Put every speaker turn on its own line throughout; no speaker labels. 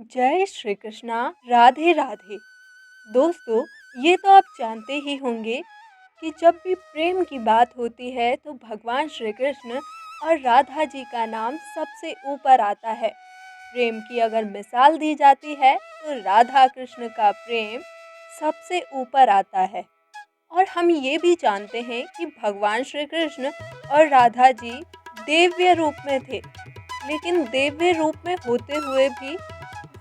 जय श्री कृष्णा। राधे राधे। दोस्तों, ये तो आप जानते ही होंगे कि जब भी प्रेम की बात होती है तो भगवान श्री कृष्ण और राधा जी का नाम सबसे ऊपर आता है। प्रेम की अगर मिसाल दी जाती है तो राधा कृष्ण का प्रेम सबसे ऊपर आता है। और हम ये भी जानते हैं कि भगवान श्री कृष्ण और राधा जी दिव्य रूप में थे, लेकिन दिव्य रूप में होते हुए भी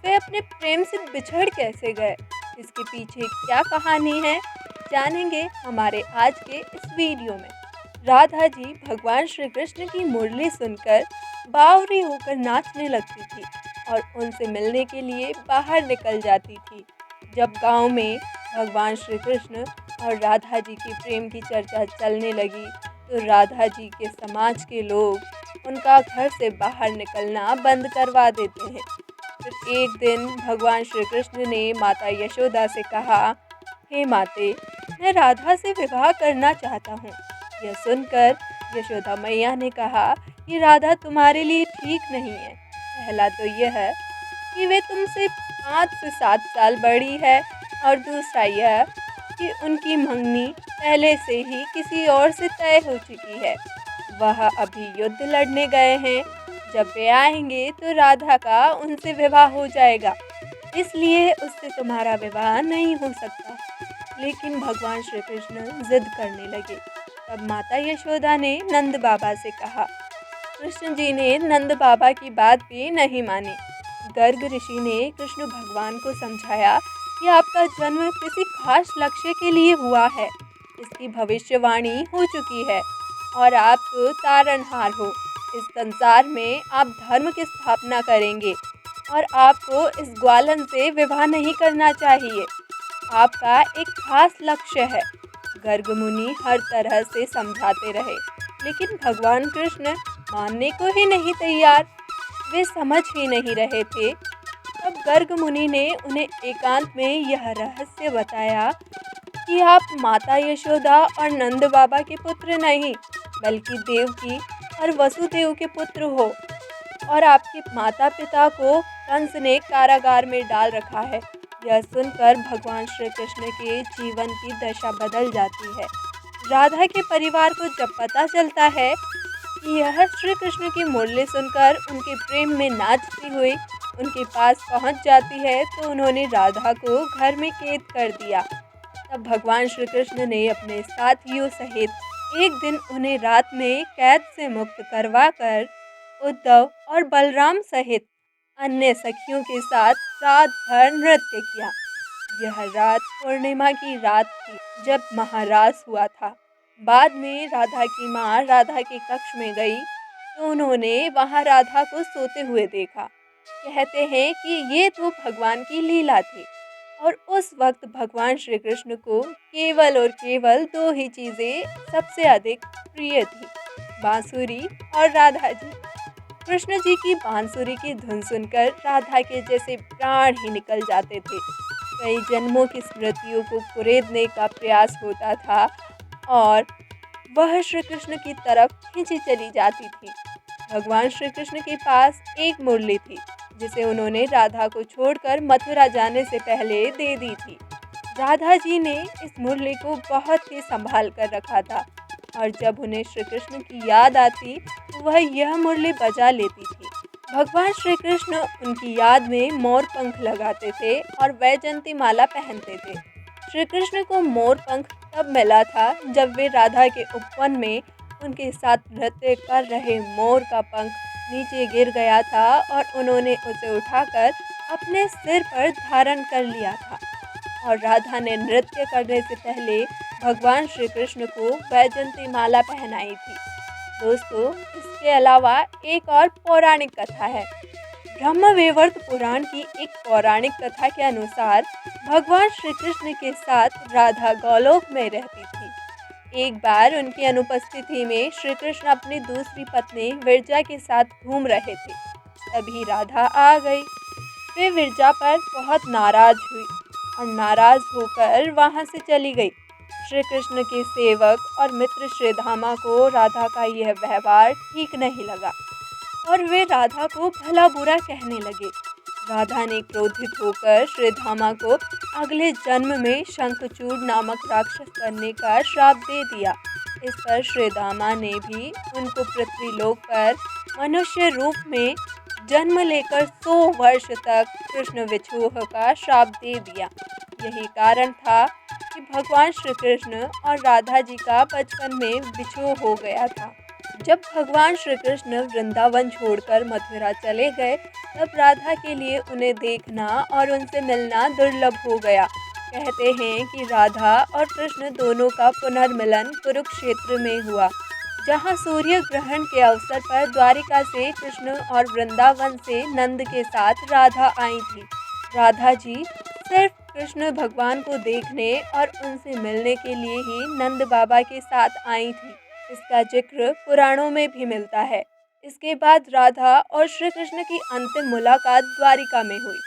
वे अपने प्रेम से बिछड़ कैसे गए, इसके पीछे क्या कहानी है, जानेंगे हमारे आज के इस वीडियो में। राधा जी भगवान श्री कृष्ण की मुरली सुनकर बावरी होकर नाचने लगती थी और उनसे मिलने के लिए बाहर निकल जाती थी। जब गांव में भगवान श्री कृष्ण और राधा जी के प्रेम की चर्चा चलने लगी तो राधा जी के समाज के लोग उनका घर से बाहर निकलना बंद करवा देते हैं। फिर एक दिन भगवान श्री कृष्ण ने माता यशोदा से कहा, हे माते, मैं राधा से विवाह करना चाहता हूँ। यह सुनकर यशोदा मैया ने कहा कि राधा तुम्हारे लिए ठीक नहीं है। पहला तो यह है कि वे तुमसे 5 से 7 साल बड़ी है, और दूसरा यह कि उनकी मंगनी पहले से ही किसी और से तय हो चुकी है। वह अभी युद्ध लड़ने गए हैं। जब वे आएंगे तो राधा का उनसे विवाह हो जाएगा, इसलिए उससे तुम्हारा विवाह नहीं हो सकता। लेकिन भगवान श्री कृष्ण जिद करने लगे। तब माता यशोदा ने नंद बाबा से कहा। कृष्ण जी ने नंद बाबा की बात भी नहीं मानी। गर्ग ऋषि ने कृष्ण भगवान को समझाया कि आपका जन्म किसी खास लक्ष्य के लिए हुआ है, इसकी भविष्यवाणी हो चुकी है और आप तो तारनहार हो। इस संसार में आप धर्म की स्थापना करेंगे और आपको इस ग्वालन से विवाह नहीं करना चाहिए। आपका एक खास लक्ष्य है। गर्ग मुनि हर तरह से समझाते रहे, लेकिन भगवान कृष्ण मानने को ही नहीं तैयार। वे समझ ही नहीं रहे थे। तब गर्ग मुनि ने उन्हें एकांत में यह रहस्य बताया कि आप माता यशोदा और नंद बाबा के पुत्र नहीं, बल्कि देवकी और वसुदेव के पुत्र हो, और आपके माता पिता को कंस ने कारागार में डाल रखा है। यह सुनकर भगवान श्री कृष्ण के जीवन की दशा बदल जाती है। राधा के परिवार को जब पता चलता है कि यह श्री कृष्ण की मुरली सुनकर उनके प्रेम में नाचती हुई उनके पास पहुंच जाती है, तो उन्होंने राधा को घर में कैद कर दिया। तब भगवान श्री कृष्ण ने अपने साथियों सहित एक दिन उन्हें रात में कैद से मुक्त करवाकर उद्धव और बलराम सहित अन्य सखियों के साथ रात भर नृत्य किया। यह रात पूर्णिमा की रात थी जब महारास हुआ था। बाद में राधा की माँ राधा के कक्ष में गई तो उन्होंने वहां राधा को सोते हुए देखा। कहते हैं कि ये तो भगवान की लीला थी, और उस वक्त भगवान श्री कृष्ण को केवल और केवल 2 ही चीज़ें सबसे अधिक प्रिय थी, बांसुरी और राधा जी। कृष्ण जी की बांसुरी की धुन सुनकर राधा के जैसे प्राण ही निकल जाते थे। कई जन्मों की स्मृतियों को कुरेदने का प्रयास होता था और वह श्री कृष्ण की तरफ खींची चली जाती थी। भगवान श्री कृष्ण के पास एक मुरली थी जिसे उन्होंने राधा को छोड़कर मथुरा जाने से पहले दे दी थी। राधा जी ने इस मुरली को बहुत ही संभाल कर रखा था, और जब उन्हें श्री कृष्ण की याद आती तो वह यह मुरली बजा लेती थी। भगवान श्री कृष्ण उनकी याद में मोर पंख लगाते थे और वैजंती माला पहनते थे। श्री कृष्ण को मोर पंख तब मिला था जब वे राधा के उपवन में उनके साथ नृत्य कर रहे मोर का पंख नीचे गिर गया था और उन्होंने उसे उठाकर अपने सिर पर धारण कर लिया था। और राधा ने नृत्य करने से पहले भगवान श्री कृष्ण को वैजंती माला पहनाई थी। दोस्तों, इसके अलावा एक और पौराणिक कथा है। ब्रह्मवैवर्त पुराण की एक पौराणिक कथा के अनुसार भगवान श्री कृष्ण के साथ राधा गोलोक में रहती थी। एक बार उनकी अनुपस्थिति में श्री कृष्ण अपनी दूसरी पत्नी विरजा के साथ घूम रहे थे। तभी राधा आ गई। वे विरजा पर बहुत नाराज हुई और नाराज होकर वहां से चली गई। श्री कृष्ण के सेवक और मित्र श्रीधामा को राधा का यह व्यवहार ठीक नहीं लगा और वे राधा को भला बुरा कहने लगे। राधा ने क्रोधित होकर श्रीधामा को अगले जन्म में शंखचूड़ नामक राक्षस बनने का श्राप दे दिया। इस पर श्रीदामा ने भी उनको पृथ्वीलोक पर मनुष्य रूप में जन्म लेकर 100 वर्ष तक कृष्ण विछोह का श्राप दे दिया। यही कारण था कि भगवान श्री कृष्ण और राधा जी का बचपन में विछोह हो गया था। जब भगवान श्री कृष्ण वृंदावन छोड़कर मथुरा चले गए, तब राधा के लिए उन्हें देखना और उनसे मिलना दुर्लभ हो गया। कहते हैं कि राधा और कृष्ण दोनों का पुनर्मिलन कुरुक्षेत्र में हुआ, जहां सूर्य ग्रहण के अवसर पर द्वारिका से कृष्ण और वृंदावन से नंद के साथ राधा आई थी। राधा जी सिर्फ कृष्ण भगवान को देखने और उनसे मिलने के लिए ही नंद बाबा के साथ आई थी। इसका जिक्र पुराणों में भी मिलता है। इसके बाद राधा और श्री कृष्ण की अंतिम मुलाकात द्वारिका में हुई।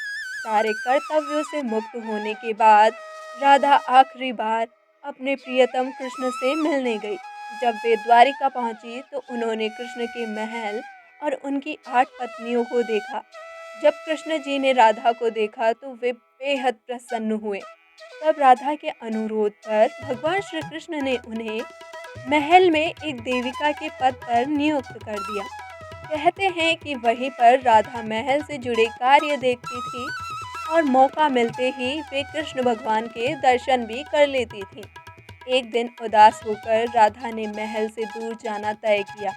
सारे कर्तव्यों से मुक्त होने के बाद राधा आखिरी बार अपने प्रियतम कृष्ण से मिलने गई। जब वे द्वारिका पहुंची तो उन्होंने कृष्ण के महल और उनकी 8 पत्नियों को देखा। जब कृष्ण जी ने राधा को देखा तो वे बेहद प्रसन्न हुए। तब राधा के अनुरोध पर भगवान श्री कृष्ण ने उन्हें महल में एक देविका के पद पर नियुक्त कर दिया। कहते हैं कि वहीं पर राधा महल से जुड़े कार्य देखती थी और मौका मिलते ही वे कृष्ण भगवान के दर्शन भी कर लेती थी। एक दिन उदास होकर राधा ने महल से दूर जाना तय किया।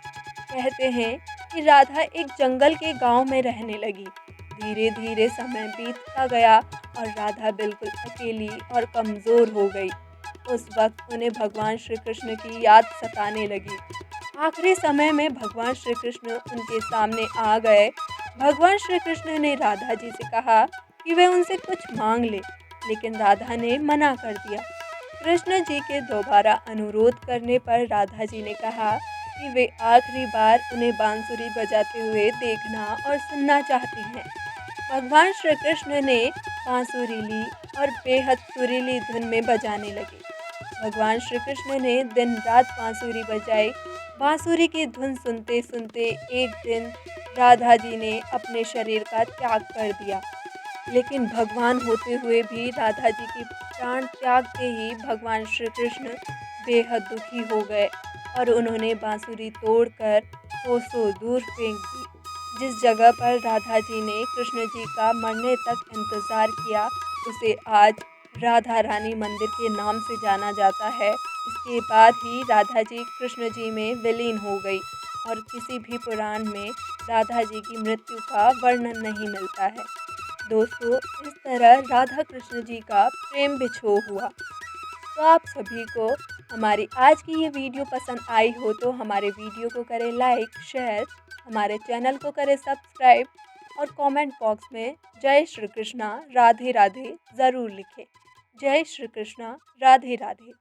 कहते हैं कि राधा एक जंगल के गांव में रहने लगी। धीरे धीरे समय बीतता गया और राधा बिल्कुल अकेली और कमज़ोर हो गई। उस वक्त उन्हें भगवान श्री कृष्ण की याद सताने लगी। आखिरी समय में भगवान श्री कृष्ण उनके सामने आ गए। भगवान श्री कृष्ण ने राधा जी से कहा कि वे उनसे कुछ मांग ले, लेकिन राधा ने मना कर दिया। कृष्ण जी के दोबारा अनुरोध करने पर राधा जी ने कहा कि वे आखिरी बार उन्हें बांसुरी बजाते हुए देखना और सुनना चाहती हैं। भगवान श्री कृष्ण ने बांसुरी ली और बेहद सुरीली धुन में बजाने लगे। भगवान श्री कृष्ण ने दिन रात बांसुरी बजाई। बांसुरी की धुन सुनते सुनते एक दिन राधा जी ने अपने शरीर का त्याग कर दिया। लेकिन भगवान होते हुए भी राधा जी की प्राण त्यागते ही भगवान श्री कृष्ण बेहद दुखी हो गए और उन्होंने बांसुरी तोड़कर कोसों दूर फेंक दी। जिस जगह पर राधा जी ने कृष्ण जी का मरने तक इंतज़ार किया, उसे आज राधा रानी मंदिर के नाम से जाना जाता है। इसके बाद ही राधा जी कृष्ण जी में विलीन हो गई और किसी भी पुराण में राधा जी की मृत्यु का वर्णन नहीं मिलता है। दोस्तों, इस तरह राधा कृष्ण जी का प्रेम बिछोह हुआ। तो आप सभी को हमारी आज की ये वीडियो पसंद आई हो तो हमारे वीडियो को करें लाइक, शेयर, हमारे चैनल को करें सब्सक्राइब और कमेंट बॉक्स में जय श्री कृष्णा राधे राधे ज़रूर लिखें। जय श्री कृष्णा राधे राधे।